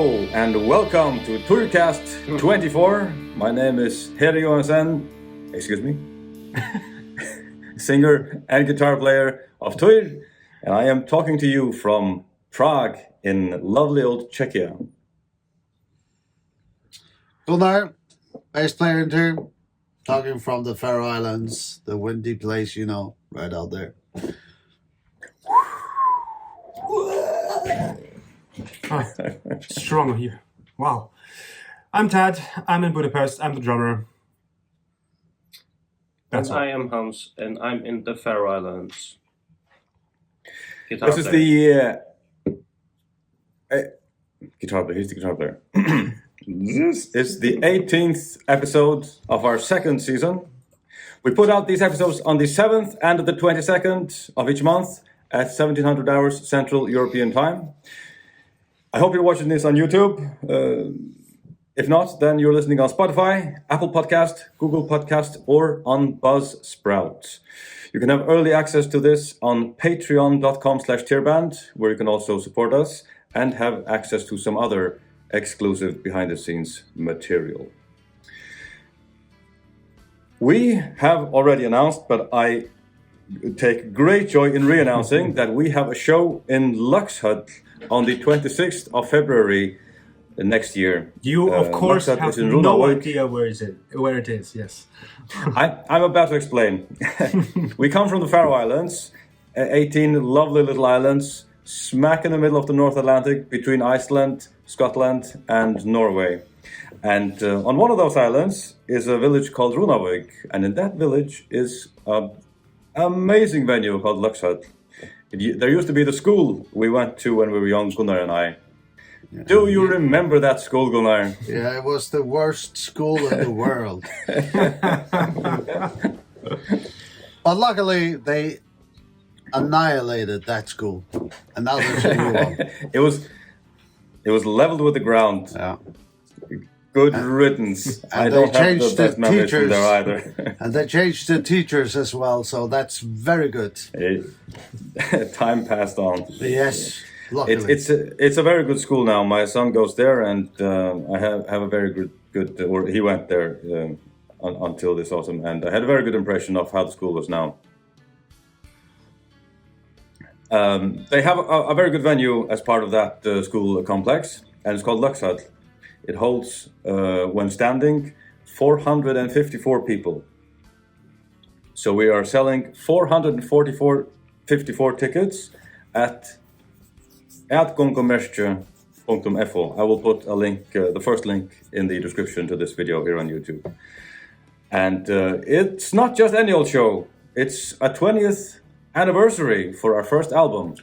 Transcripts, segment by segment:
Hello and welcome to Týrcast 24. My name is Heri Johansen, singer and guitar player of Týr, and I am talking to you from Prague in lovely old Czechia. Gunnar, bass player in Týr, talking from the Faroe Islands, the windy place, right out there. Strong here. Wow. I'm Tad. I'm in Budapest. I'm the drummer. And I am Hans, and I'm in the Faroe Islands. This is the guitar player. He's the guitar player. This is the 18th episode of our second season. We put out these episodes on the 7th and the 22nd of each month at 1700 hours Central European Time. I hope you're watching this on YouTube. If not, then you're listening on Spotify, Apple Podcast, Google Podcast, or on Buzzsprout. You can have early access to this on patreon.com/Týrband, where you can also support us and have access to some other exclusive behind-the-scenes material. We have already announced, but I take great joy in re-announcing that we have a show in Luxhut on the 26th of February next year. You, of course, have no idea where it is, yes. I'm about to explain. We come from the Faroe Islands, 18 lovely little islands, smack in the middle of the North Atlantic between Iceland, Scotland, and Norway. And on one of those islands is a village called Runavík, and in that village is an amazing venue called Luxhut. There used to be the school we went to when we were young, Gunnar and I. Yeah. Do you remember that school, Gunnar? Yeah, it was the worst school in the world. But luckily, they annihilated that school, and now there's a new one. It was leveled with the ground. Yeah. Good riddance. And I don't have the best memories from there either. And they changed the teachers as well, so that's very good. Time passed on. Yes, luckily. It's a very good school now. My son goes there, and I have a very good or he went there until this autumn, and I had a very good impression of how the school is now. They have a very good venue as part of that school complex, and it's called Luxhut. It holds, when standing, 454 people. So we are selling 454 tickets at atgongomerce.fo. I will put a link, the first link, in the description to this video here on YouTube. And it's not just any old show. It's a 20th anniversary for our first album.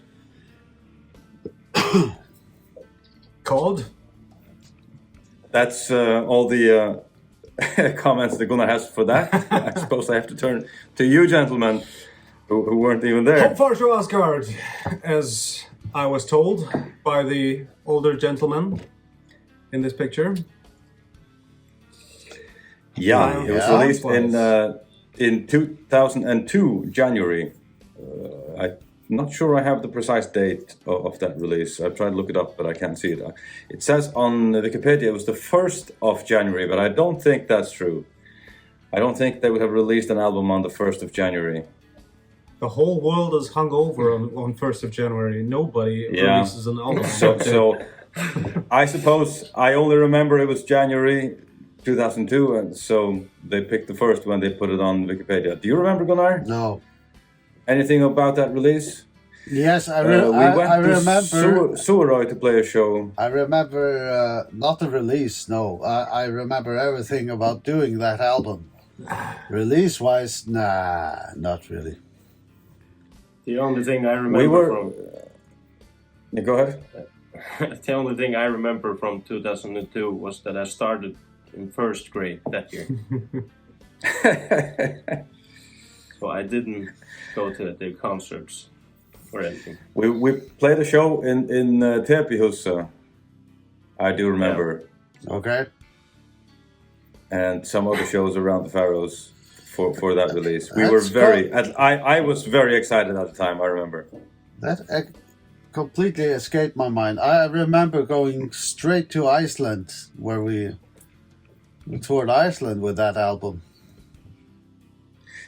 Called? That's all the comments that Gunnar has for that. I suppose I have to turn to you gentlemen who weren't even there. Hope for Asgard, as I was told by the older gentleman in this picture. Yeah, it was released in 2002, January. I'm not sure I have the precise date of that release. I've tried to look it up, but I can't see it. It says on Wikipedia it was the 1st of January, but I don't think that's true. I don't think they would have released an album on the 1st of January. The whole world is hung over on 1st of January. Nobody releases an album. So I suppose I only remember it was January 2002, and so they picked the 1st when they put it on Wikipedia. Do you remember, Gunnar? No. Anything about that release? Yes, I remember. remember. Suðuroy to play a show. I remember not the release. No, I remember everything about doing that album. Release-wise, nah, not really. The only thing I remember Go ahead. The only thing I remember from 2002 was that I started in first grade that year. So I didn't go to the concerts or anything. We played a show in Týrcast. I do remember. Yeah. Okay. And some other shows around the Faroes for that release. We were I was very excited at the time, I remember. That completely escaped my mind. I remember going straight to Iceland, where we toured Iceland with that album.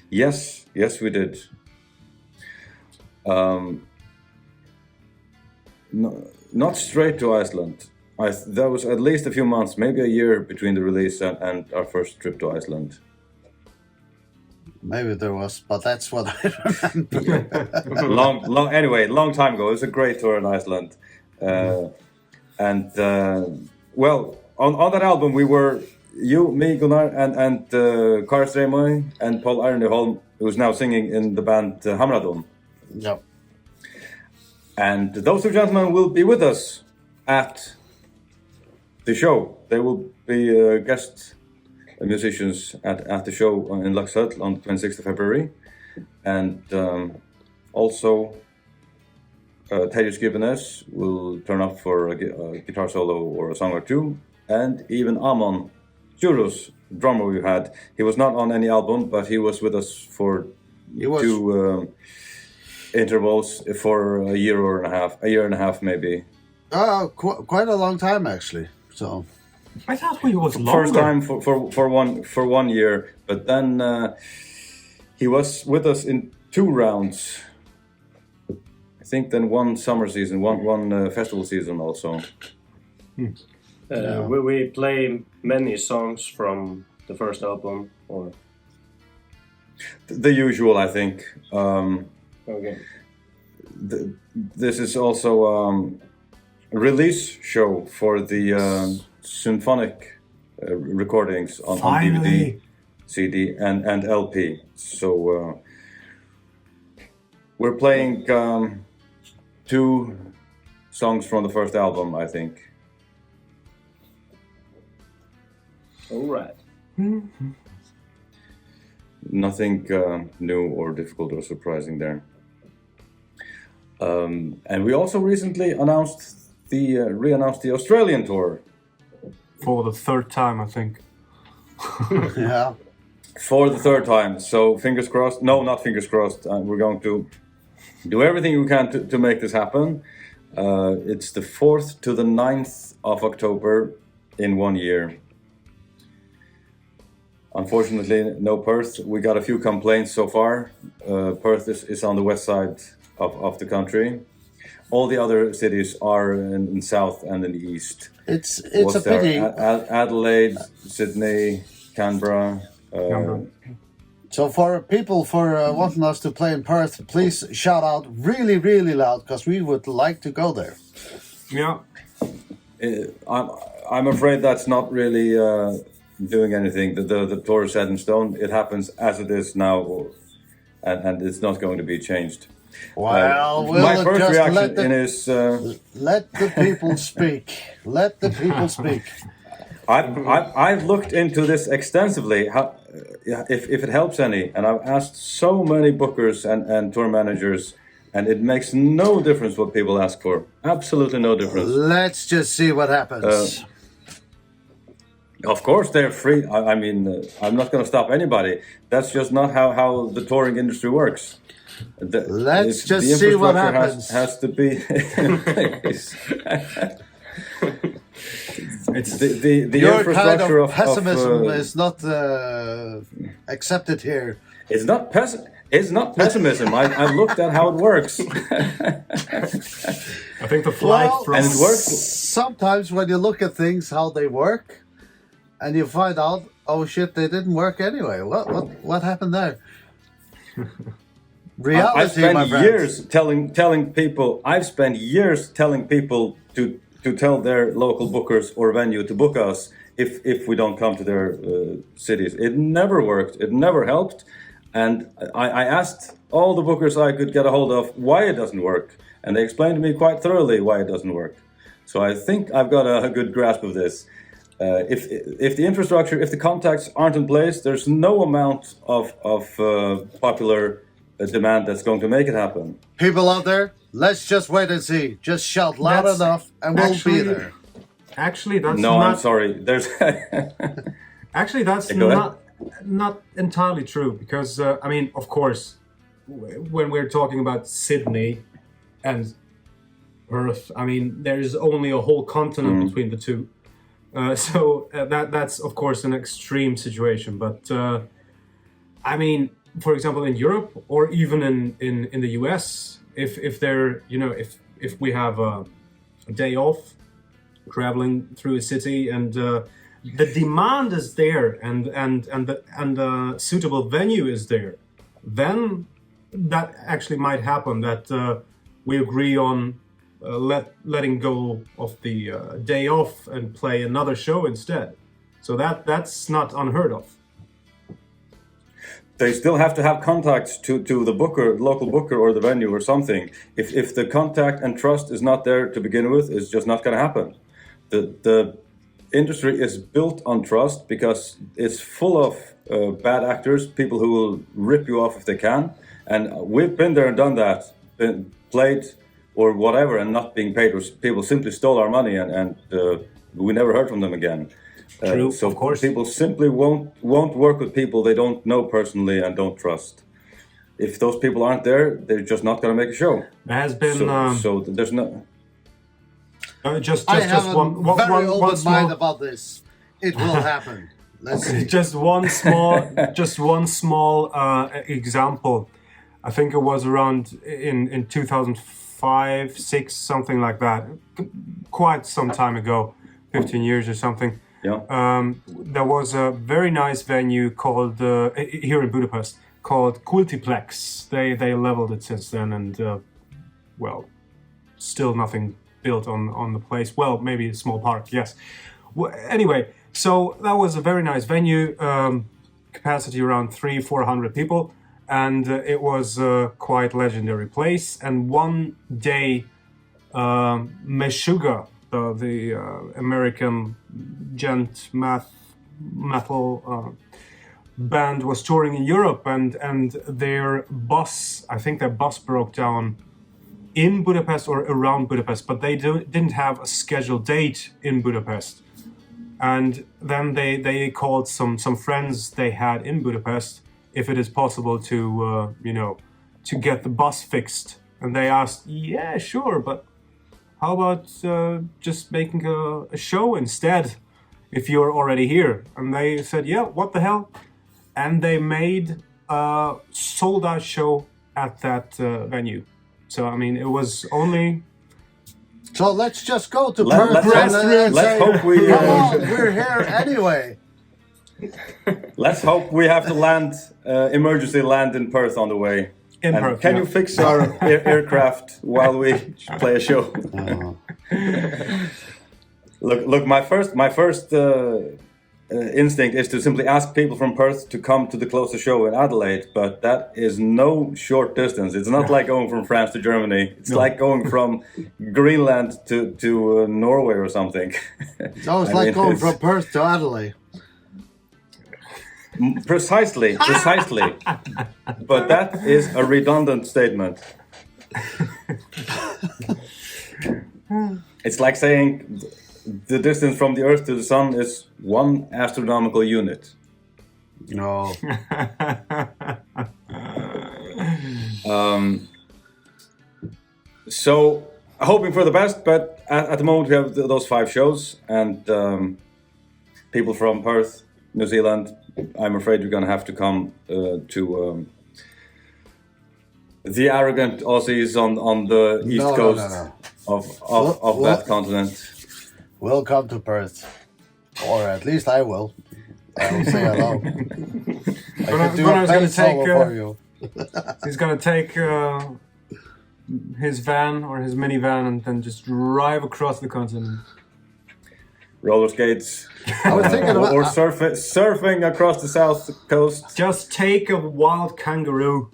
Yes, we did. Not straight to Iceland. There was at least a few months, maybe a year, between the release and our first trip to Iceland. Maybe there was, but that's what I remember. Anyway, long time ago. It was a great tour in Iceland. Well, on that album, we were you, me, Gunnar, and Kari Streymoy and Paul Arneholm, who's now singing in the band Hamradon. Yep. And those two gentlemen will be with us at the show. They will be guest musicians at the show in Laxhall on the 26th of February. And also Terje Skivenes will turn up for a guitar solo or a song or two. And even Amon Jurus, drummer we had, he was not on any album, but he was with us for two intervals for a year and a half maybe. Quite a long time actually. So I thought he was longer. First time for 1 year, but then he was with us in 2 rounds. I think then one summer season, one festival season also. We play many songs from the first album, or the usual, I think. okay. This is also a release show for the symphonic recordings on DVD, CD, and LP. So we're playing 2 songs from the first album, I think. All right. Nothing new or difficult or surprising there. And we also recently re-announced the Australian tour. For the 3rd time, I think. yeah. For the 3rd time. So fingers crossed. No, not fingers crossed. We're going to do everything we can to make this happen. It's the 4th to the 9th of October in 1 year. Unfortunately, no Perth. We got a few complaints so far. Perth is on the west side of the country. All the other cities are in the south and in the east. It's a pity. Adelaide, Sydney, Canberra. So for people wanting us to play in Perth, please shout out really, really loud, because we would like to go there. Yeah. I'm afraid that's not really doing anything. The tour is set in stone. It happens as it is now, and it's not going to be changed. Well, my first just reaction is let the people speak. Let the people speak. I've looked into this extensively. If it helps any, and I've asked so many bookers and tour managers, and it makes no difference what people ask for. Absolutely no difference. Let's just see what happens. Of course, they're free. I mean, I'm not going to stop anybody. That's just not how the touring industry works. Let's just see what happens. Has to be in place. It's the Your infrastructure kind of pessimism is not accepted here. It's not pessimism. I've looked at how it works. I think the flight from... And it works. Sometimes when you look at things, how they work, and you find out, oh shit, they didn't work anyway. What happened there? Reality, I've spent my friend. years telling people. I've spent years telling people to tell their local bookers or venue to book us if we don't come to their cities. It never worked. It never helped. And I asked all the bookers I could get a hold of why it doesn't work, and they explained to me quite thoroughly why it doesn't work. So I think I've got a good grasp of this. If the infrastructure, if the contacts aren't in place, there's no amount of popular demand that's going to make it happen. People out there, let's just wait and see. Just shout loud enough, and we'll be there. Actually, that's no, not... I'm sorry. There's Actually, that's not entirely true, because I mean, of course, when we're talking about Sydney and Perth. I mean, there is only a whole continent between the two. So that's of course an extreme situation. But I mean, for example, in Europe or even in the US, if they're if we have a day off traveling through a city and the demand is there and the suitable venue is there, then that actually might happen that we agree on letting go of the day off and play another show instead. So that's not unheard of. They still have to have contacts to the booker, local booker, or the venue or something. If the contact and trust is not there to begin with, it's just not going to happen. The industry is built on trust because it's full of bad actors, people who will rip you off if they can. And we've been there and done that, been played or whatever, and not being paid. Or people simply stole our money, and we never heard from them again. True, so of course. People simply won't work with people they don't know personally and don't trust. If those people aren't there, they're just not going to make a show. There has been so there's no. Just I have one very open small, mind about this. It will happen. Let's see. just one small example. I think it was around in 2005, 6, something like that. Quite some time ago, 15 years or something. Yeah. There was a very nice venue called here in Budapest called Kultiplex. They leveled it since then, and well, still nothing built on the place. Well, maybe a small park, yes. Well, anyway, so that was a very nice venue, capacity around 300-400 people, and it was a quite legendary place. And one day, Meshuggah, the American gent metal band, was touring in Europe, and their bus broke down in Budapest or around Budapest, but they didn't have a scheduled date in Budapest. And then they called some friends they had in Budapest if it is possible to to get the bus fixed. And they asked, yeah, sure, but how about just making a show instead if you're already here? And they said, yeah, what the hell? And they made a sold-out show at that venue. So, I mean, it was only... So let's just go to Perth. Let's hope we... Come on, we're here anyway. Let's hope we have to emergency land in Perth on the way. In Perth, can you fix our aircraft while we play a show? Look. My first instinct is to simply ask people from Perth to come to the closest show in Adelaide, but that is no short distance. It's not like going from France to Germany. It's like going from Greenland to Norway or something. No, it's like going from Perth to Adelaide. Precisely. But that is a redundant statement. It's like saying the distance from the Earth to the Sun is 1 astronomical unit. No. So, hoping for the best, but at the moment we have those 5 shows, and people from Perth, New Zealand, I'm afraid you're going to have to come to the arrogant Aussies on the east coast of that continent. We'll come to Perth, or at least I will. I will say hello. I can do a bass solo for you. He's going to take his van or his minivan and then just drive across the continent. Roller skates, I was thinking about, or surfing across the south coast. Just take a wild kangaroo.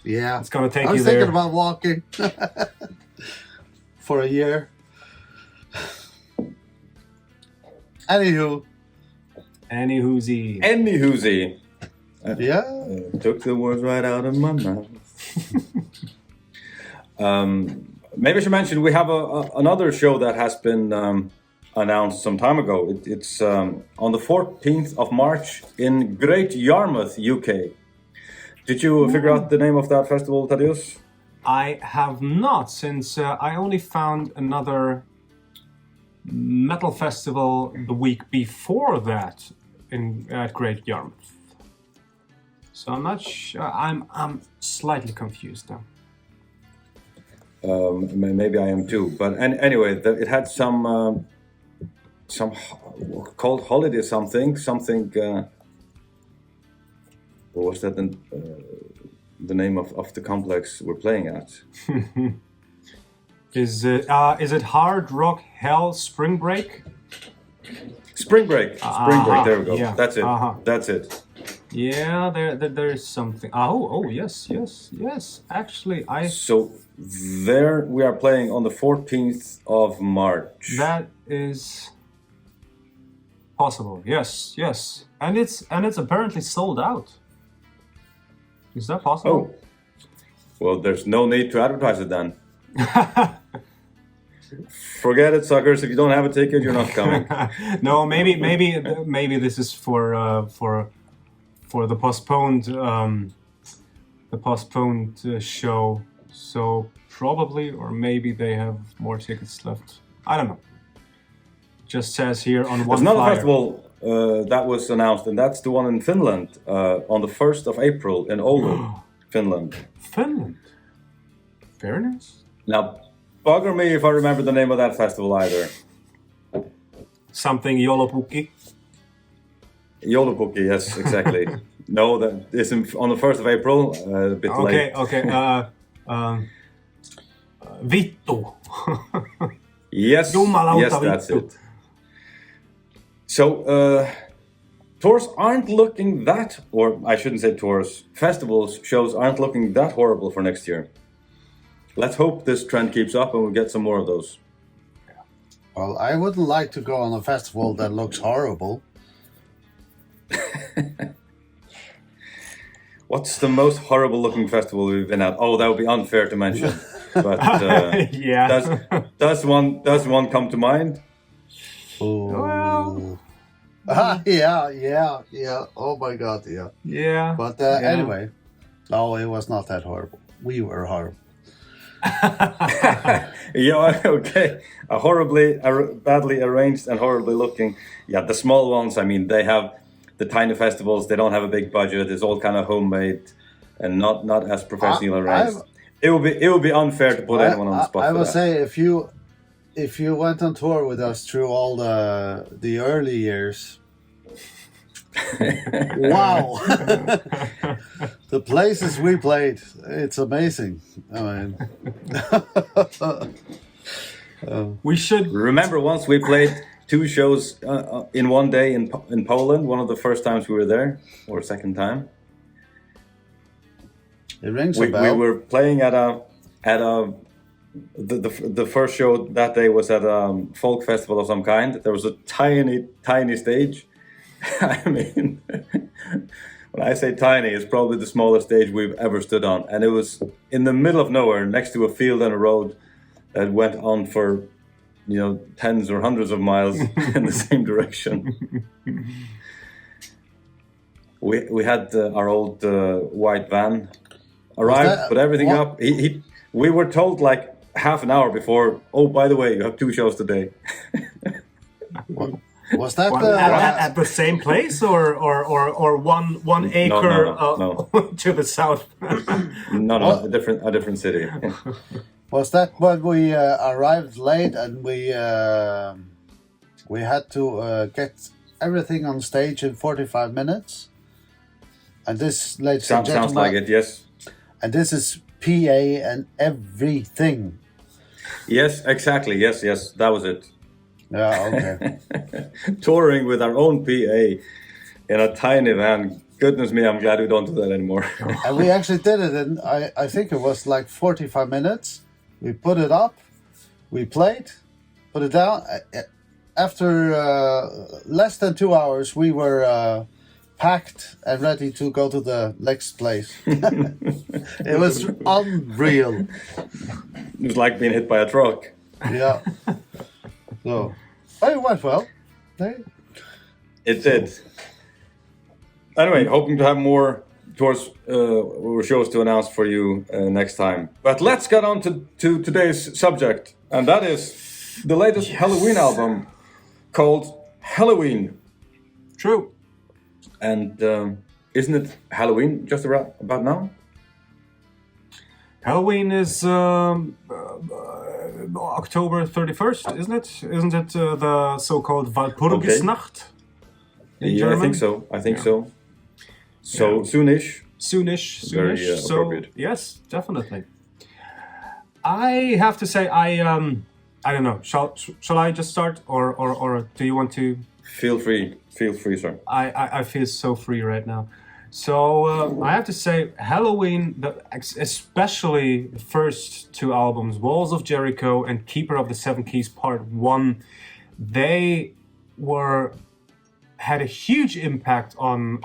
Yeah, It's going to take I was you thinking there. about walking for a year. Anywho. Anywhoozy. Yeah. Took the words right out of my mouth. Maybe I should mention we have another show that has been announced some time ago. It's on the 14th of March in Great Yarmouth, UK. Did you figure out the name of that festival, Tadeusz? I have not, since I only found another metal festival the week before that at Great Yarmouth. So I'm not sure. I'm slightly confused now. Maybe I am too. But anyway, it had some called holiday something. What was that? The name of the complex we're playing at? Is it Hard Rock Hell Spring Break? Spring Break. Spring Break. There we go. Yeah. That's it. That's it. Yeah, there is something. Oh, yes. Actually, So there we are playing on the 14th of March. that is possible. Yes, and it's apparently sold out. Is that possible? Oh, well, there's no need to advertise it then. Forget it, suckers. If you don't have a ticket, you're not coming. No, maybe this is for the postponed show. So probably, or maybe they have more tickets left. I don't know. Just says here on one There's another flyer. festival that was announced, and that's the one in Finland on the 1st of April in Oulu, Finland. Finland. Very nice. Now, bugger me if I remember the name of that festival either. Something Joulupukki. Joulupukki, yes, exactly. No, that is on the 1st of April, a bit late. Okay. Vittu. Yes, Jumalauta yes, that's vittu. it. So, tours aren't looking that, or I shouldn't say tours, festivals, shows aren't looking that horrible for next year. Let's hope this trend keeps up and we'll get some more of those. Well, I wouldn't like to go on a festival that looks horrible. What's the most horrible looking festival we've been at? Oh, that would be unfair to mention. But Yeah. does one come to mind? Oh. Yeah. Oh my God, yeah. Yeah. But Yeah. anyway, no, it was not that horrible. We were horrible. Yeah, okay. Badly arranged and horribly looking. Yeah, the small ones, I mean, they have the tiny festivals, they don't have a big budget, it's all kind of homemade and not as professionally arranged. It would be unfair to put anyone on the spot. I for would that. say if you went on tour with us through all the early years, wow, the places we played, it's amazing. I mean, We should. Remember once we played 2 shows in one day in Poland, one of the first times we were there, or second time. it rings a We bell. were playing the first show that day was at a folk festival of some kind. There was a tiny stage. I mean, when I say tiny, it's probably the smallest stage we've ever stood on. And it was in the middle of nowhere, next to a field and a road that went on for, tens or hundreds of miles in the same direction. We had our old white van arrived, put everything up. We were told like half an hour before, oh, by the way, you have 2 shows today. Was that at the same place or one acre No. to the south? No, a different city. was that when we arrived late and we had to get everything on stage in 45 minutes? And this, ladies and gentlemen, Sounds like it, yes. And this is PA and everything. Yes, exactly. Yes, that was it. Yeah, okay. Touring with our own PA in a tiny van. Goodness me, I'm glad we don't do that anymore. And we actually did it in, I think it was like 45 minutes. We put it up, we played, put it down. After less than 2 hours, we were packed and ready to go to the next place. It was unreal. It was like being hit by a truck. Yeah. So, it went well. It did. Anyway, hoping to have more towards shows to announce for you next time. But let's get on to today's subject, and that is the latest Helloween album called Helloween. True. And isn't it Halloween just about now? Halloween is October 31st, isn't it? Isn't it the so-called Walpurgisnacht in German? I think so. So soonish. Soonish. Very So appropriate. yes, definitely. I have to say, I don't know. Shall I just start, or do you want to? Feel free, sir. I feel so free right now. So I have to say, Helloween, especially the first two albums, Walls of Jericho and Keeper of the Seven Keys Part 1, they had a huge impact on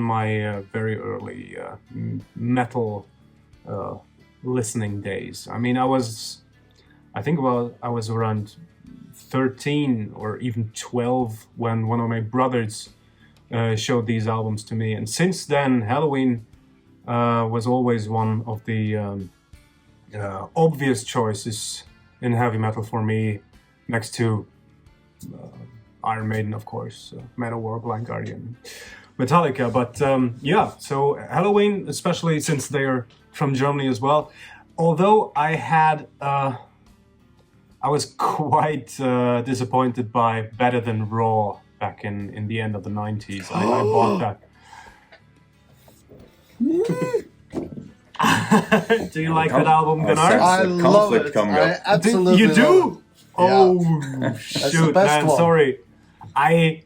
my very early metal listening days. I mean, I was around 13 or even 12 when one of my brothers showed these albums to me, and since then Helloween was always one of the obvious choices in heavy metal for me, next to Iron Maiden, of course, Manowar, Blind Guardian, Metallica. But so Helloween, especially since they're from Germany as well, although I was quite disappointed by Better Than Raw back in the end of the 90s. I bought that. Do you like that album, Gunnar? I love it. Coming up. I absolutely You love do? it. Oh, shoot, best man, one. sorry. I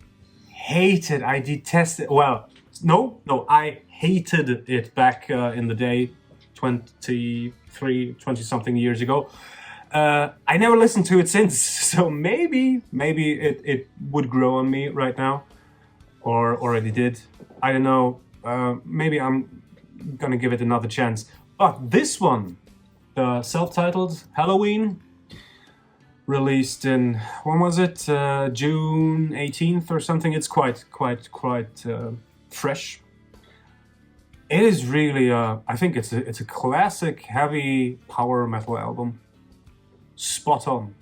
hate it. I detest it. Well, no, I hated it back in the day, 20-something years ago. I never listened to it since, so maybe it would grow on me right now, or already did. I don't know. Maybe I'm gonna give it another chance. But this one, the self-titled Helloween, released in, when was it? June 18th or something. It's quite fresh. It is really, I think it's a classic heavy power metal album. Spot on.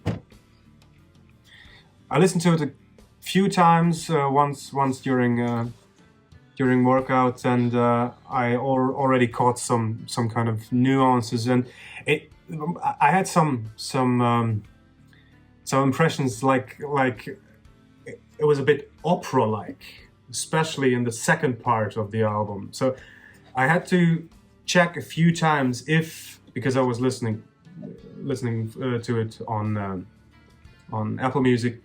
I listened to it a few times, once during workouts, and I already caught some kind of nuances, and I had some impressions like it was a bit opera-like, especially in the second part of the album. So I had to check a few times because I was listening to it on Apple Music,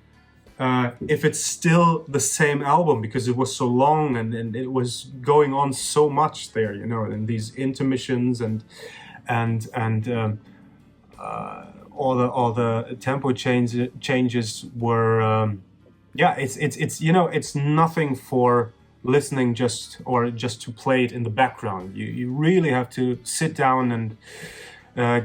if it's still the same album, because it was so long and it was going on so much there, and these intermissions and all the tempo changes were it's nothing for listening just to play it in the background. You really have to sit down and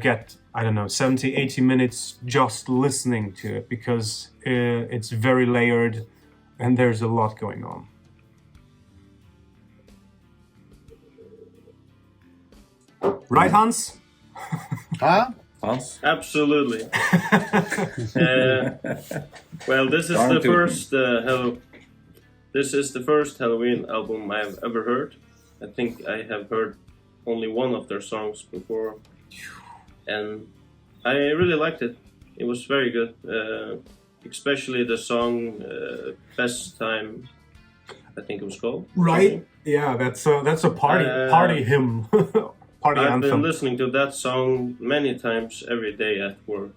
get 70-80 minutes just listening to it, because it's very layered and there's a lot going on. Right, Hans? Huh? Hans? Absolutely. Well, this is the first This is the first Helloween album I've ever heard. I think I have heard only one of their songs before, and I really liked it. It was very good, especially the song "Best Time." I think it was called. Right? Yeah, that's a party hymn, party I've anthem. been listening to that song many times every day at work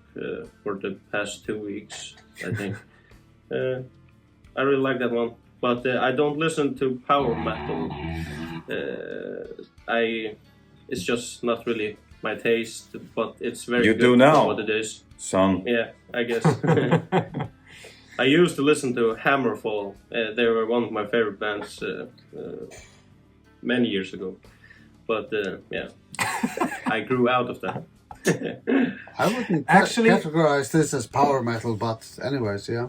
for the past 2 weeks, I think. I really like that one, but I don't listen to power metal. It's just not really my taste, but it's very You good do for now, what it is. son. Yeah, I guess. I used to listen to Hammerfall. They were one of my favorite bands many years ago. But yeah, I grew out of that. I wouldn't Actually- categorize this as power metal, but anyways, yeah.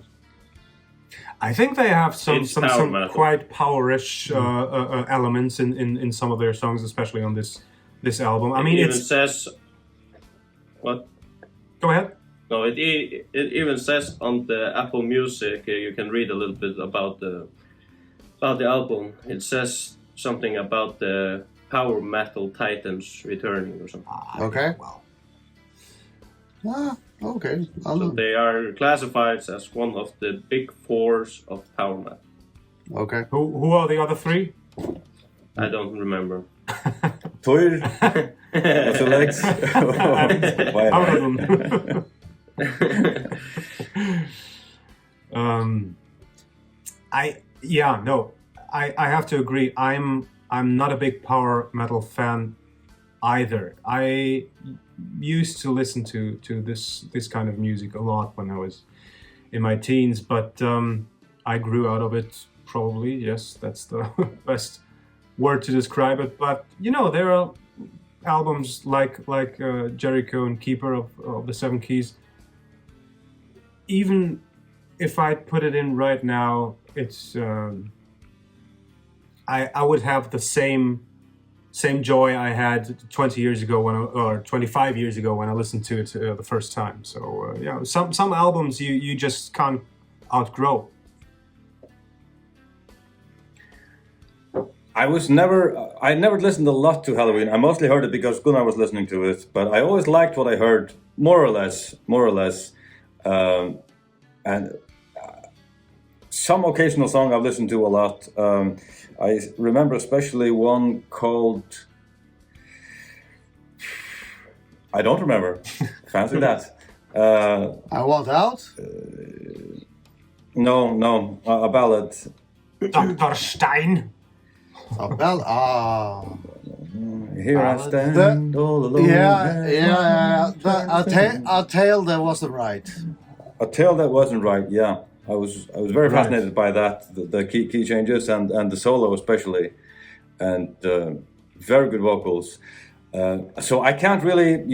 I think they have some metal. quite powerish elements in some of their songs, especially on this album. I mean, it even says what? Go ahead. No, it even says on the Apple Music. You can read a little bit about the album. It says something about the power metal titans returning or something. Okay. Well. Okay. So they are classified as one of the big fours of power metal. Okay. Who are the other three? I don't remember. Týr, what's your legs? I have to agree. I'm not a big power metal fan either. I used to listen to this kind of music a lot when I was in my teens, but I grew out of it. Probably, yes, that's the best word to describe it. But there are albums like Jericho and Keeper of the Seven Keys. Even if I put it in right now, it's I would have the same joy I had 20 years ago or 25 years ago when I listened to it the first time. So some albums you just can't outgrow. I never listened a lot to Helloween. I mostly heard it because Gunnar was listening to it, but I always liked what I heard, more or less. And some occasional song I've listened to a lot. I remember especially one called... I don't remember. Fancy that. I Want Out? No, a ballad. Dr. Stein. A ballad. Here I stand all alone. Yeah. A tale that wasn't right. A tale that wasn't right. Yeah, I was very fascinated by that. The key changes and the solo especially, and very good vocals. So I can't really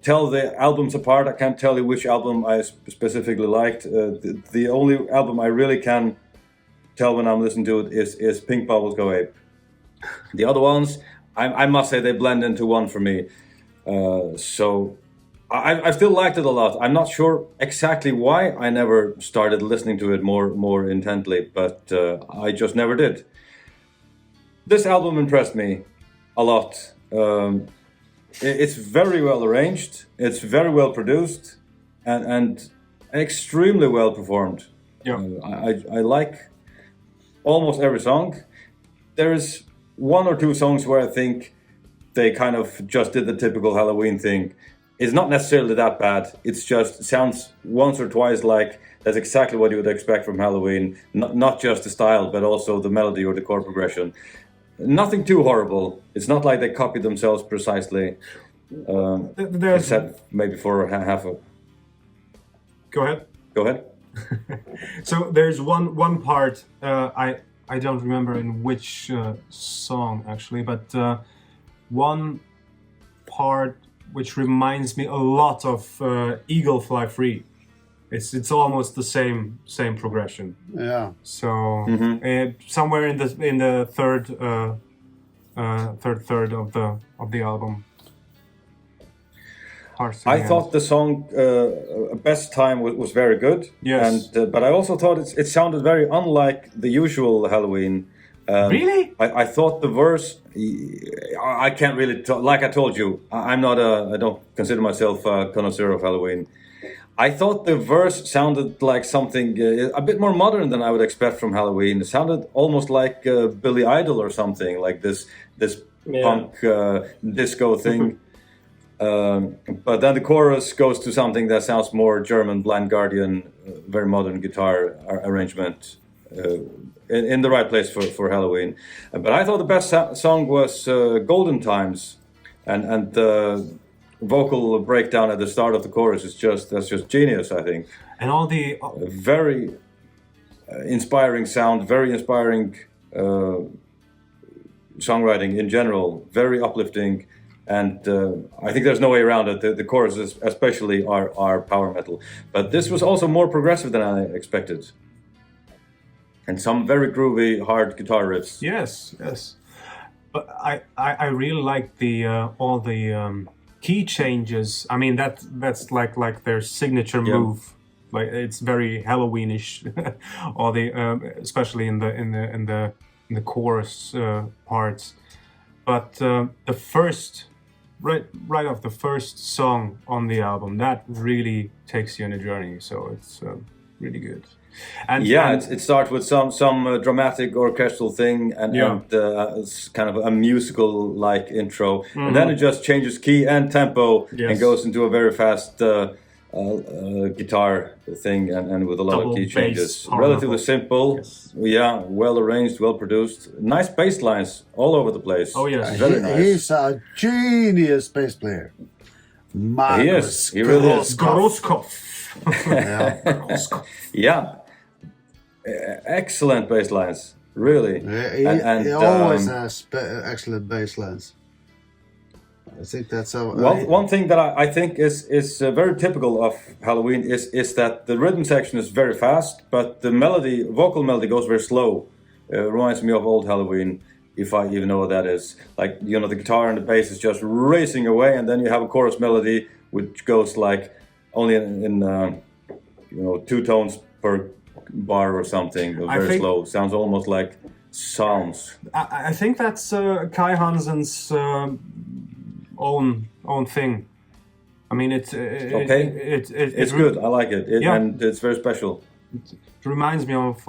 tell the albums apart. I can't tell you which album I specifically liked. The only album I really can tell when I'm listening to it is Pink Bubbles Go Ape. The other ones, I must say, they blend into one for me. So I still liked it a lot. I'm not sure exactly why I never started listening to it more intently, but I just never did. This album impressed me a lot. It's very well arranged. It's very well produced, and extremely well performed. Yeah. I like almost every song. There's one or two songs where I think they kind of just did the typical Helloween thing. It's not necessarily that bad. It's just sounds once or twice like that's exactly what you would expect from Helloween. Not just the style, but also the melody or the chord progression. Nothing too horrible. It's not like they copied themselves precisely. Except maybe for half of... Go ahead. So there's one part, I don't remember in which song actually, but one part which reminds me a lot of Eagle Fly Free. It's almost the same progression. Yeah. So somewhere in the third third of the album. I thought the song Best Time was very good. Yes. But I also thought it sounded very unlike the usual Helloween. Really? I thought the verse, I can't really, like I told you, I don't consider myself a connoisseur of Helloween. I thought the verse sounded like something a bit more modern than I would expect from Helloween. It sounded almost like Billy Idol or something, like this punk disco thing. But then the chorus goes to something that sounds more German, Blind Guardian, very modern guitar arrangement, in the right place for Helloween. But I thought the best song was Golden Times, and the vocal breakdown at the start of the chorus that's just genius, I think. And all the very inspiring sound, very inspiring songwriting in general, very uplifting. And I think there's no way around it. The choruses especially are power metal. But this was also more progressive than I expected. And some very groovy, hard guitar riffs. Yes. But I really like the all the key changes. I mean that's like their signature move. Like it's very Halloweenish. All the especially in the chorus parts. But the first right off the first song on the album, that really takes you on a journey. So it's really good. And it starts with some dramatic orchestral thing and it's kind of a musical like intro, and then it just changes key and tempo and goes into a very fast guitar thing and with a lot Double of key bass, changes. powerful. Relatively simple, well arranged, well produced, nice bass lines all over the place. Oh yes, very nice. He's a genius bass player. He is. He really is. Groskopf. Yeah. Excellent bass lines, really. He always has excellent bass lines. I think that's how. One thing that I think is very typical of Helloween is that the rhythm section is very fast, but the vocal melody goes very slow. It reminds me of old Helloween, if I even know what that is. Like, you know, the guitar and the bass is just racing away, and then you have a chorus melody which goes like only in 2 tones per bar or something. Very slow. Sounds almost like psalms. I think that's Kai Hansen's own thing. I mean, it's good. I like it. And it's very special. It reminds me of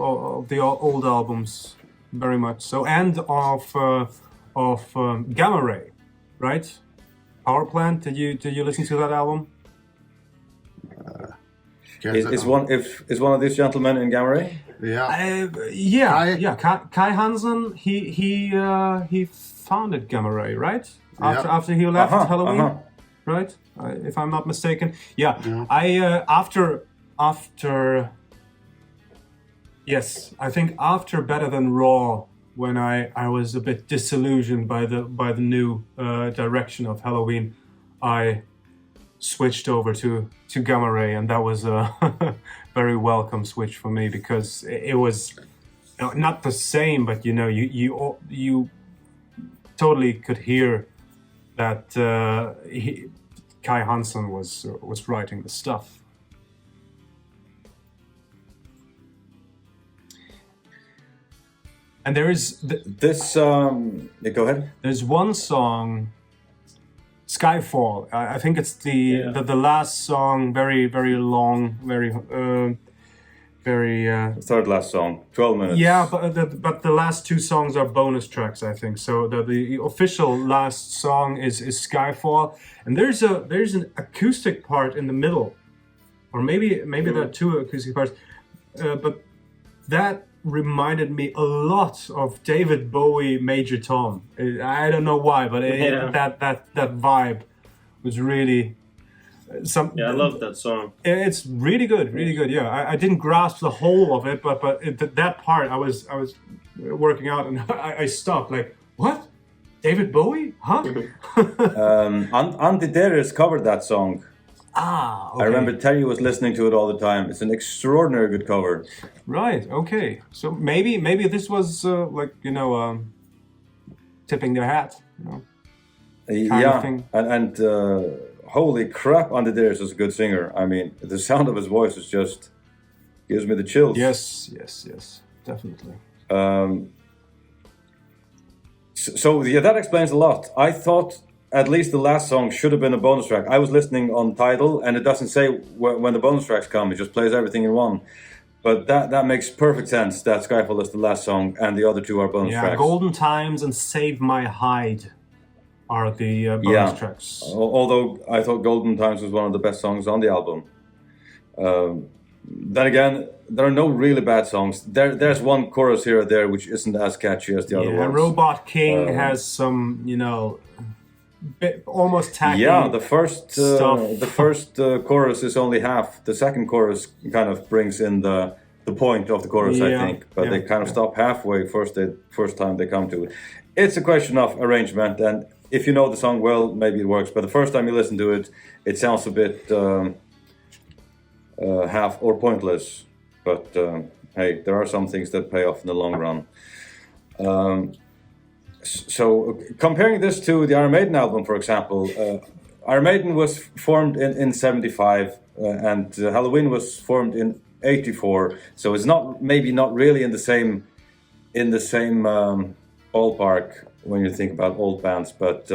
the old albums very much. So, and of Gamma Ray, right? Power Plant. Did you listen to that album? Is one of these gentlemen in Gamma Ray? Kai Hansen. He founded Gamma Ray, right? After he left Helloween, right? If I'm not mistaken. I think after Better Than Raw, when I was a bit disillusioned by the new direction of Helloween, I switched over to Gamma Ray, and that was a very welcome switch for me, because it was not the same, but you totally could hear that Kai Hansen was writing the stuff. And there is go ahead. There's one song, Skyfall. I think it's the last song, very very long, very third last song, 12 minutes. Yeah, but the last 2 songs are bonus tracks, I think. So the official last song is Skyfall, and there's an acoustic part in the middle, or maybe there are 2 acoustic parts, but that reminded me a lot of David Bowie, Major Tom. I don't know why, but that vibe was really. I love that song. It's really good, really good. Yeah, I didn't grasp the whole of it, but that part I was working out and I stopped. Like, what? David Bowie? Huh? Andy Darius covered that song. Okay. I remember Terry was listening to it all the time. It's an extraordinary good cover. Right. Okay. So maybe this was tipping their hat. Kind of thing. And holy crap, Andy Darius is a good singer. I mean, the sound of his voice is just gives me the chills. Yes, definitely. So that explains a lot. I thought at least the last song should have been a bonus track. I was listening on Tidal, and it doesn't say when the bonus tracks come. It just plays everything in one. But that makes perfect sense. That Skyfall is the last song, and the other 2 are bonus tracks. Golden Times and Save My Hide are the bonus tracks. Although I thought Golden Times was one of the best songs on the album. Then again, there are no really bad songs. There's one chorus here or there which isn't as catchy as the other ones. Robot King has some, almost tacky the first chorus is only half. The second chorus kind of brings in the point of the chorus, I think. But they kind of stop halfway first time they come to it. It's a question of arrangement, and if you know the song well, maybe it works. But the first time you listen to it, it sounds a bit half or pointless. But hey, there are some things that pay off in the long run. So comparing this to the Iron Maiden album, for example, Iron Maiden was formed in 75 and Helloween was formed in 84. So it's maybe not really in the same ballpark when you think about old bands. But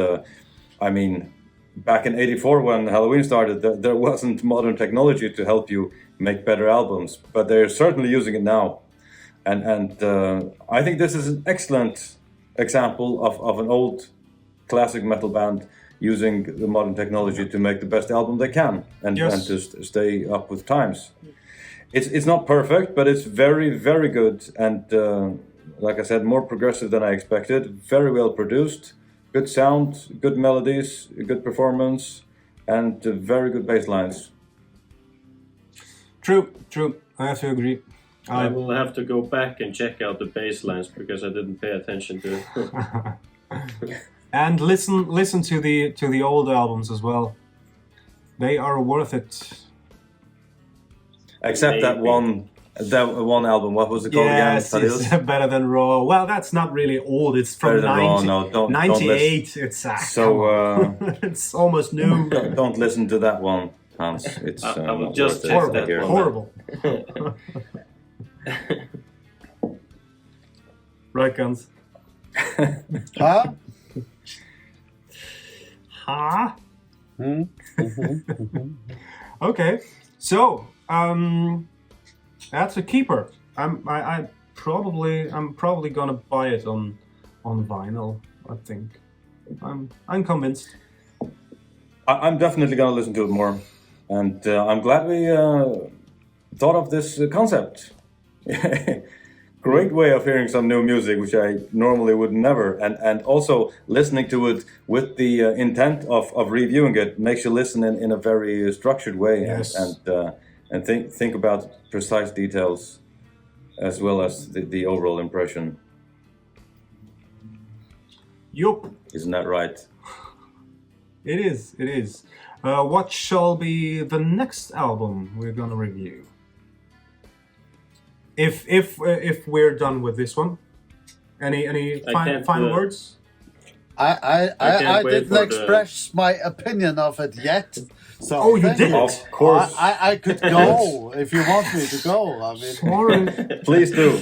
I mean, back in 84 when Helloween started, there wasn't modern technology to help you make better albums, but they're certainly using it now. And I think this is an excellent example of an old classic metal band using the modern technology to make the best album they can and to stay up with times. It's not perfect, but it's very, very good. And like I said, more progressive than I expected. Very well produced, good sound, good melodies, good performance, and very good bass lines. True. I have to agree. I will have to go back and check out the bass lines because I didn't pay attention to it. And listen to the old albums as well. They are worth it. Except that one album. What was it called again? Yes, it's Better Than Raw. Well, that's not really old. It's from 98. It's it's almost new. Don't listen to that one, Hans. It's I will just horrible. Right, Guns? Huh? Huh? Okay, so that's a keeper. I'm probably gonna buy it on vinyl. I think I'm convinced. I'm definitely gonna listen to it more, and I'm glad we thought of this concept. Great way of hearing some new music, which I normally would never, and also listening to it with the intent of reviewing it makes you listen in a very structured way. Yes. and think about precise details as well as the overall impression. Yup. Isn't that right? It is. What shall be the next album we're gonna review? If we're done with this one, any final words? I didn't express my opinion of it yet. So you didn't? Of course. I could go if you want me to go. I mean, Sorry. Please do.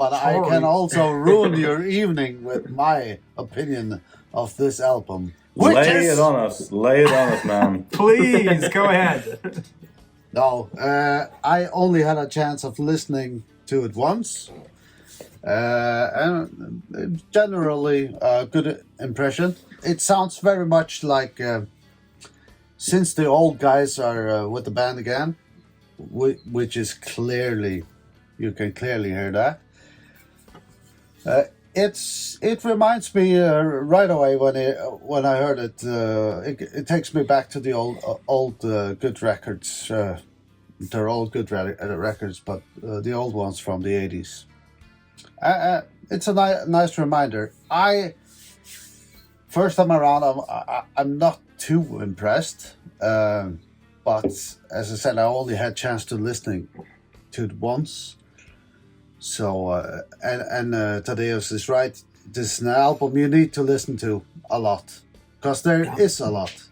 but I can also ruin your evening with my opinion of this album. Lay it on us, man. Please go ahead. No, I only had a chance of listening to it once, and generally a good impression. It sounds very much like since the old guys are with the band again, which is clearly, you can clearly hear that. It reminds me right away when I heard it. It takes me back to the old good records. They're all good records, but the old ones from the 80s. It's a nice reminder. First time around, I'm not too impressed, but as I said, I only had chance to listening to it once. So and Tadeusz is right. This is an album you need to listen to a lot, because there is a lot.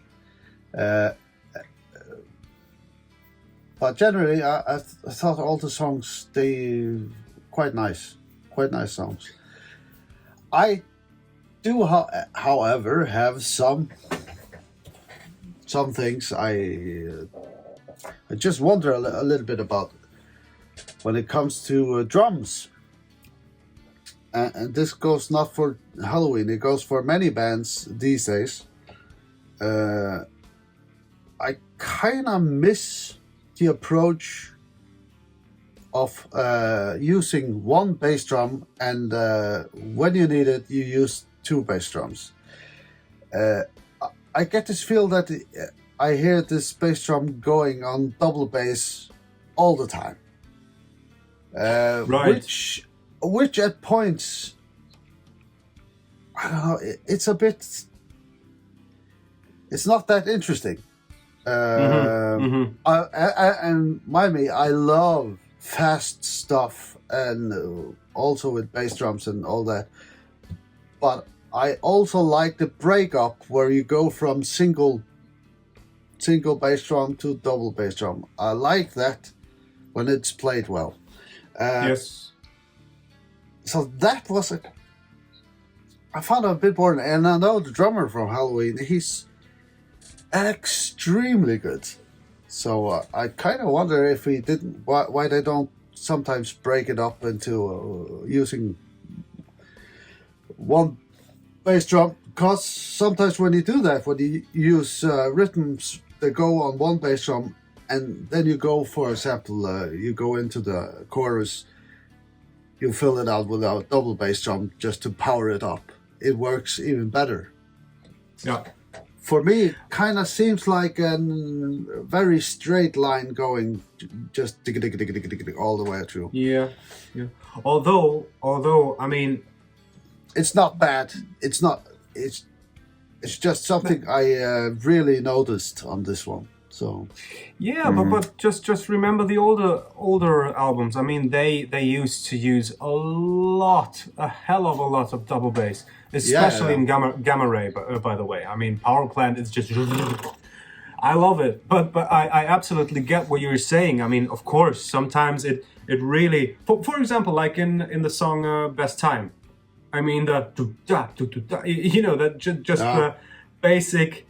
But generally, I thought all the songs, they quite nice songs. I do, however, have some things I just wonder a little bit about when it comes to drums. And this goes not for Helloween, it goes for many bands these days. I kind of miss the approach of using one bass drum, and when you need it, you use two bass drums. I get this feel that I hear this bass drum going on double bass all the time. Right. Which at points, I don't know, it's a bit, it's not that interesting. And mind me, I love fast stuff, and also with bass drums and all that. But I also like the breakup where you go from single bass drum to double bass drum. I like that when it's played well. Yes. So that was I found it a bit boring, and I know the drummer from Helloween, he's extremely good. So I kind of wonder if he didn't, why they don't sometimes break it up into using one bass drum. Because sometimes when you do that, when you use rhythms that go on one bass drum, and then you go, for example, you go into the chorus, you fill it out with a double bass drum just to power it up. It works even better. Yeah. For me, it kind of seems like a very straight line going just all the way through. Yeah. Although, I mean, it's not bad. It's not. It's just something I really noticed on this one. So. Yeah, but just remember the older albums. I mean, they used to use a hell of a lot of double bass, especially in Gamma Ray. By the way, I mean, Power Plant is just. I love it, but I absolutely get what you're saying. I mean, of course, sometimes it really, for example, like in the song Best Time. I mean the you know, that just the basic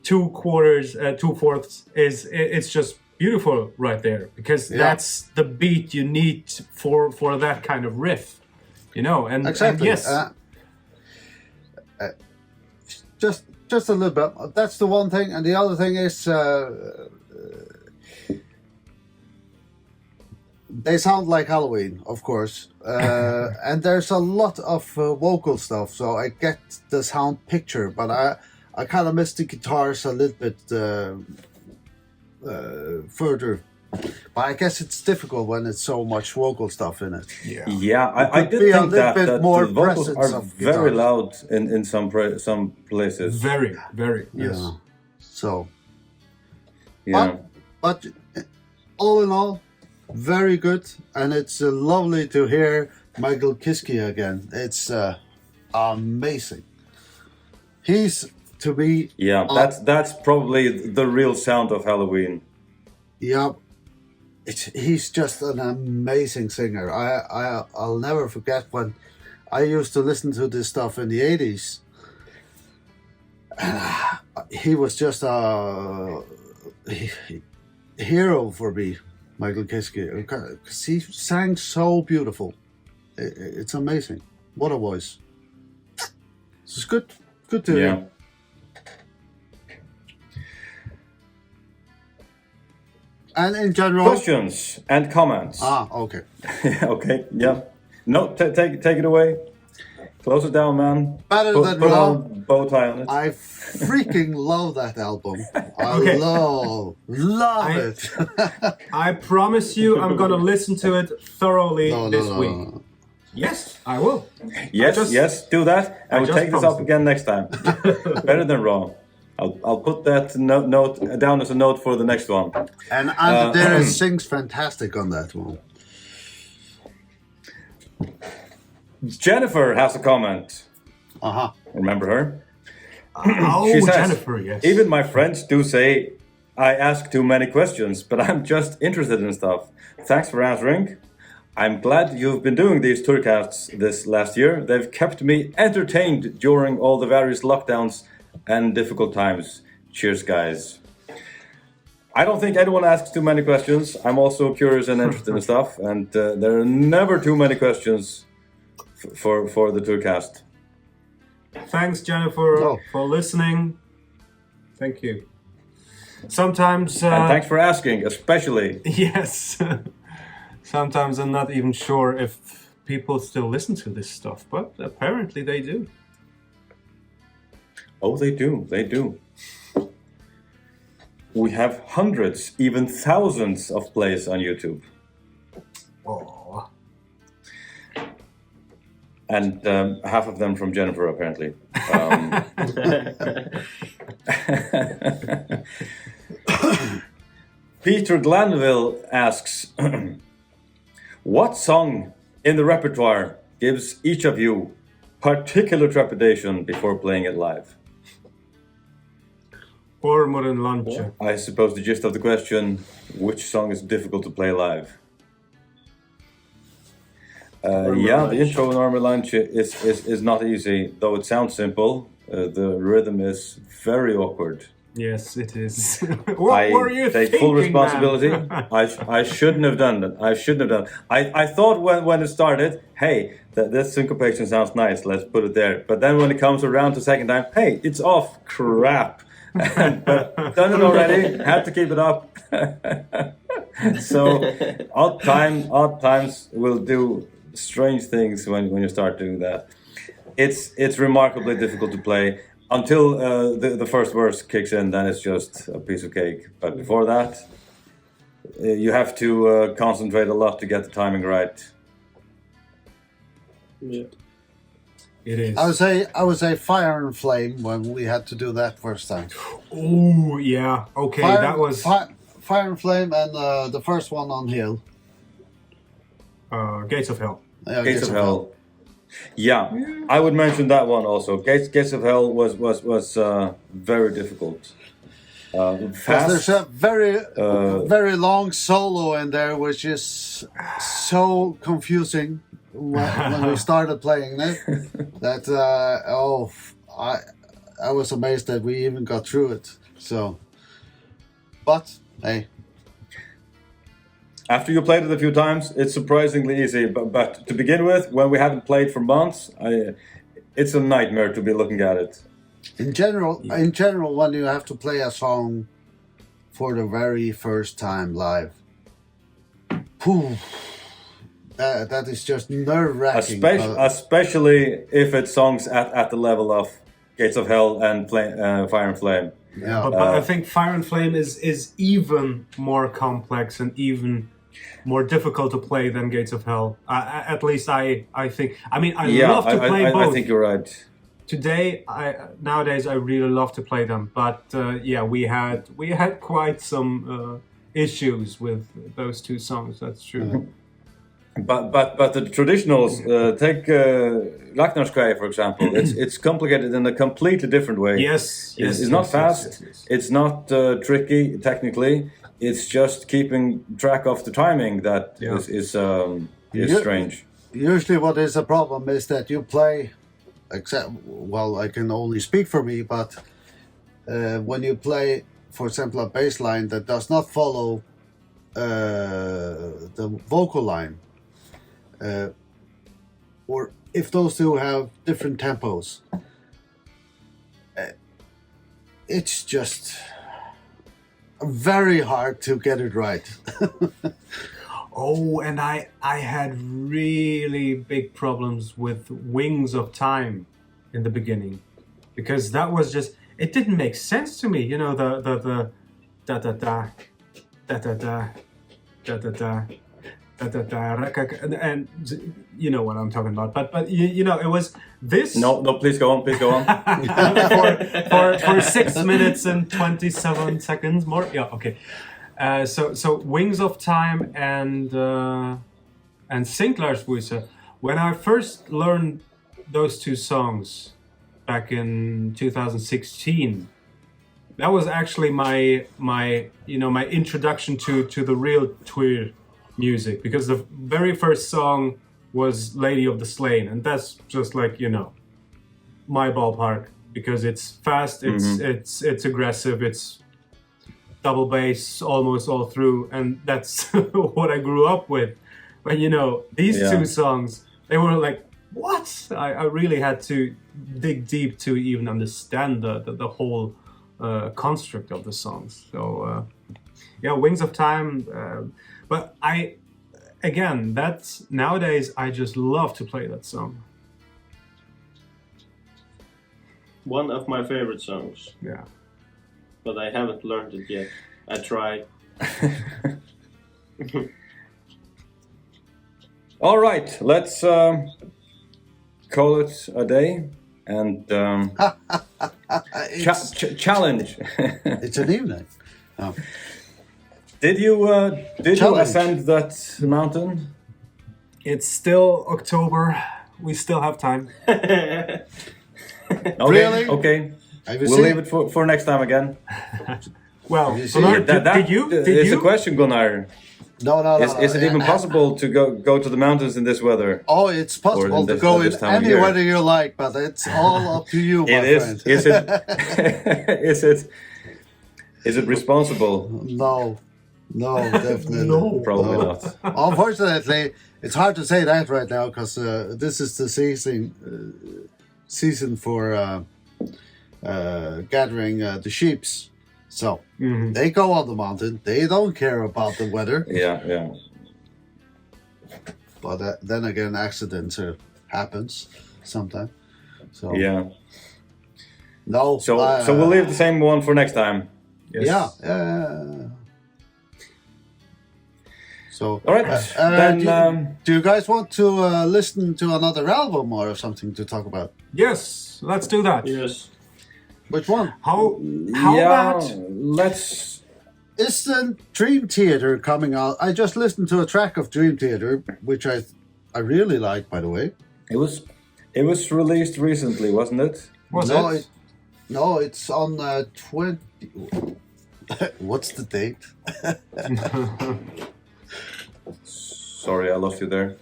2/4 it's just beautiful right there, because that's the beat you need for that kind of riff, you know. And exactly. And yes, just a little bit. That's the one thing, and the other thing is they sound like Helloween, of course, and there's a lot of vocal stuff, so I get the sound picture, but I kind of miss the guitars a little bit further. But I guess it's difficult when it's so much vocal stuff in it. Yeah. I did think that the vocals are very loud in some places. Very, very, yes. Yeah. So, yeah. But all in all, very good, and it's lovely to hear Michael Kiske again. It's amazing. He's to be that's probably the real sound of Helloween. Yeah, he's just an amazing singer. I'll never forget when I used to listen to this stuff in the 80s. He was just a hero for me, Michael Kiske, because he sang so beautiful. It's amazing. What a voice. It's good to hear. And in general, questions and comments. Okay. Okay, yeah. No, take it away. Close it down, man. Better than put Raw. a bow tie on it. I freaking love that album. I love it. I promise you, I'm gonna listen to it thoroughly this week. No. Yes, I will. Yes, do that, and we'll take this up again next time. Better than Raw. I'll put that note down as a note for the next one. And Andre sings fantastic on that one. Jennifer has a comment. Remember her? She says, Jennifer, yes. Even my friends do say I ask too many questions, but I'm just interested in stuff. Thanks for answering. I'm glad you've been doing these Týrcasts this last year. They've kept me entertained during all the various lockdowns and difficult times. Cheers, guys. I don't think anyone asks too many questions. I'm also curious and interested in stuff, and there are never too many questions for the Týrcast. Thanks, Jennifer, for listening. Thank you. Sometimes... and thanks for asking, especially. Yes. Sometimes I'm not even sure if people still listen to this stuff, but apparently they do. Oh, they do. They do. We have hundreds, even thousands of plays on YouTube. Oh. And half of them from Jennifer, apparently. Peter Glanville asks, What song in the repertoire gives each of you particular trepidation before playing it live? Ormur and Lunch. I suppose the gist of the question, which song is difficult to play live? The intro in Ormur Lunch is not easy, though it sounds simple. The rhythm is very awkward. Yes, it is. What were you take thinking, full responsibility. man? I shouldn't have done that. I thought when it started, hey, this syncopation sounds nice. Let's put it there. But then when it comes around the second time, hey, it's off. Crap. But done it already. Had to keep it up. So odd times will do strange things when you start doing that. It's remarkably difficult to play. Until the first verse kicks in, then it's just a piece of cake. But before that, you have to concentrate a lot to get the timing right. Yeah. It is. I would say Fire and Flame when we had to do that first time. Oh, yeah. Okay, that was... Fire and Flame and the first one on Hill. Gates of Hell. Yeah, Gates of Hell. Yeah, I would mention that one also. Gates of Hell was very difficult. Fast. There's a very long solo in there, which is so confusing when we started playing it. That I was amazed that we even got through it. So, but hey. After you played it a few times, it's surprisingly easy. But to begin with, when we haven't played for months, it's a nightmare to be looking at it. In general, when you have to play a song for the very first time live, that is just nerve-wracking. Especially if it's songs at the level of Gates of Hell and Fire and Flame. Yeah. But I think Fire and Flame is even more complex and even more difficult to play than Gates of Hell. At least I think. I mean, I love to play both. I think you're right. Today, nowadays, I really love to play them. But we had quite some issues with those two songs. That's true. Mm-hmm. But the traditionals, take Ragnarskreið, for example. It's complicated in a completely different way. Yes. It's not fast. Yes. It's not tricky technically. It's just keeping track of the timing that is strange. Usually, what is a problem is that you play. I can only speak for me, but when you play, for example, a bass line that does not follow the vocal line, or if those two have different tempos, it's just very hard to get it right. Oh, and I had really big problems with Wings of Time in the beginning, because that was just, it didn't make sense to me. You know, the da da da da da da da da da da da, and you know what I'm talking about. But you know, it was this. No, please go on. for 6 minutes and 27 seconds more. Yeah, okay. So Wings of Time and Sinclair's when I first learned those two songs back in 2016, that was actually my introduction to the real Týr music, because the very first song was Lady of the Slain, and that's just like, you know, my ballpark, because it's fast, it's aggressive, it's double bass almost all through, and that's what I grew up with. But you know, these two songs, they were like, what? I really had to dig deep to even understand the whole construct of the songs. So Wings of Time. But that's nowadays I just love to play that song. One of my favorite songs. Yeah. But I haven't learned it yet. I tried. All right, let's call it a day and challenge. It's an evening. Oh. Did you ascend that mountain? It's still October. We still have time. Okay, Really? okay. Have you We'll seen- leave it for next time again. Well, you seen Gunnar, it? did you? It's a question, Gunnar. No. Is it even possible to go to the mountains in this weather? Oh, it's possible in to this- go at in this time of any year? weather you like, but it's all up to you, my It is. friend. Is it? Is it responsible? No, definitely No. Probably not. Unfortunately, it's hard to say that right now because this is the season for gathering the sheeps. So they go on the mountain. They don't care about the weather. Yeah. But then again, accidents happens sometimes. So Yeah. no. So we'll leave the same one for next time. Yes. Yeah. So All right. Then do you guys want to listen to another album or something to talk about? Yes, let's do that. Yes. Which one? How yeah, about let's. Isn't Dream Theater coming out? I just listened to a track of Dream Theater, which I really like, by the way. It was released recently, wasn't it? was no, it? no, it's on 20. What's the date? Sorry, I lost you there.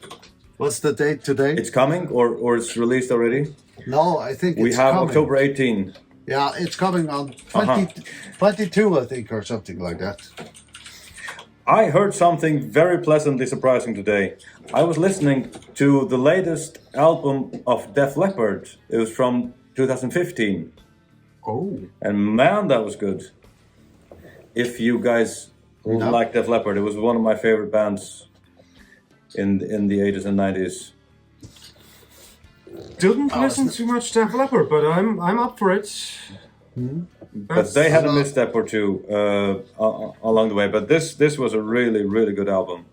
What's the date today? It's coming, or it's released already. No, I think We it's have coming. October 18. Yeah, it's coming on 22, I think, or something like that. I heard something very pleasantly surprising today. I was listening to the latest album of Def Leppard. It was from 2015. Oh, And man, that was good. If you guys like Def Leppard, it was one of my favorite bands in the 80s and 90s. didn't listen too much Def Leppard, but I'm up for it. But they had a misstep or two along the way. But this was a really, really good album.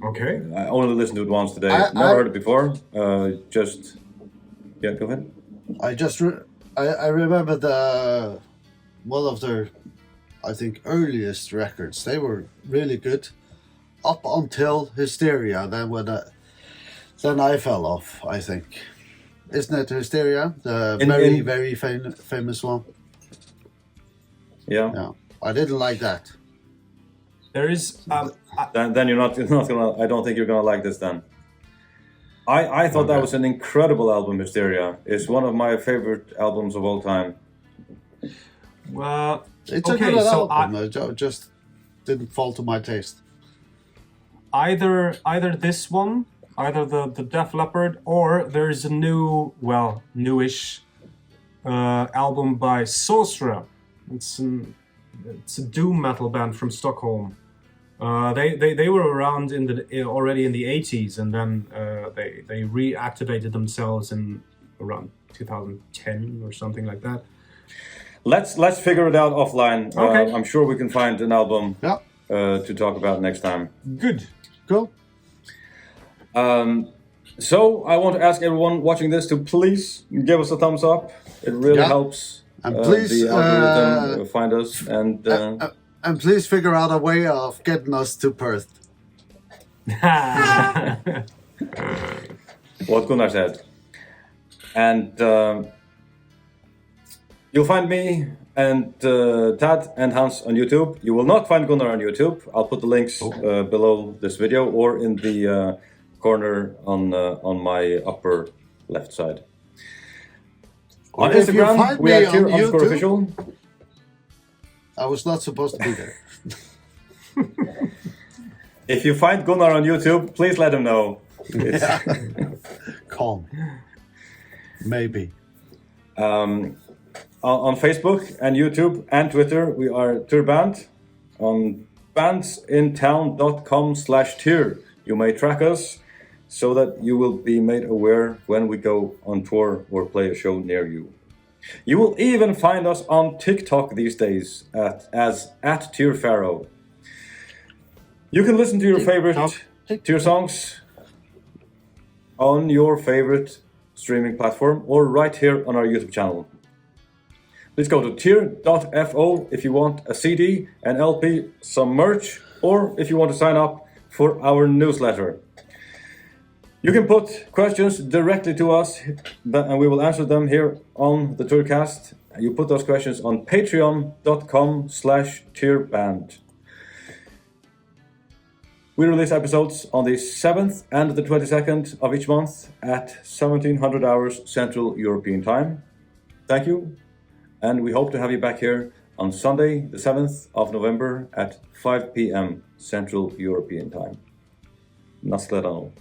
Okay. I only listened to it once today. I- Never heard it before. Yeah, go ahead. I remember one of their, I think, earliest records. They were really good up until Hysteria. Then I fell off, I think. Isn't it Hysteria? The very famous one. Yeah. Yeah, I didn't like that. There is. Then you're not gonna. I don't think you're gonna like this. Then. I thought that was an incredible album. Hysteria is one of my favorite albums of all time. Well, It's okay, a good so album. It just didn't fall to my taste. either this one, either the Def Leppard, or there's a newish album by Sorcerer. It's a doom metal band from Stockholm. They were around already in the 80s, and then they reactivated themselves in around 2010 or something like that. Let's figure it out offline. Okay. I'm sure we can find an album Yeah, to talk about next time. Good. cool. So I want to ask everyone watching this to please give us a thumbs up. It really Yeah. helps And please, the algorithm find us. And please figure out a way of getting us to Perth. What Gunnar said. And you'll find me and Tad and Hans on YouTube. You will not find Gunnar on YouTube. I'll put the links below this video or in the corner on my upper left side. On If you Instagram, find we me are on YouTube- Tier_official. I was not supposed to be there. If you find Gunnar on YouTube, please let him know. It's, Calm. Maybe. on Facebook and YouTube and Twitter, we are Týrband. On bandsintown.com/Týr, you may track us so that you will be made aware when we go on tour or play a show near you. You will even find us on TikTok these days as @TýrFaro. You can listen to your favorite Týr songs on your favorite streaming platform or right here on our YouTube channel. Please go to Týr.fo if you want a CD, an LP, some merch, or if you want to sign up for our newsletter. You can put questions directly to us, and we will answer them here on the Týrcast. You put those questions on patreon.com/Týrband. We release episodes on the 7th and the 22nd of each month at 1700 hours Central European Time. Thank you, and we hope to have you back here on Sunday, the 7th of November at 5 p.m. Central European Time. Nasledano.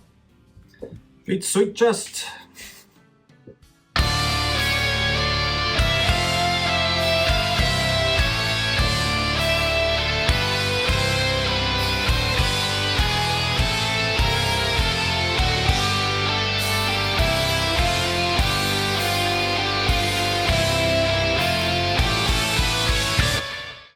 Eat sweet chest.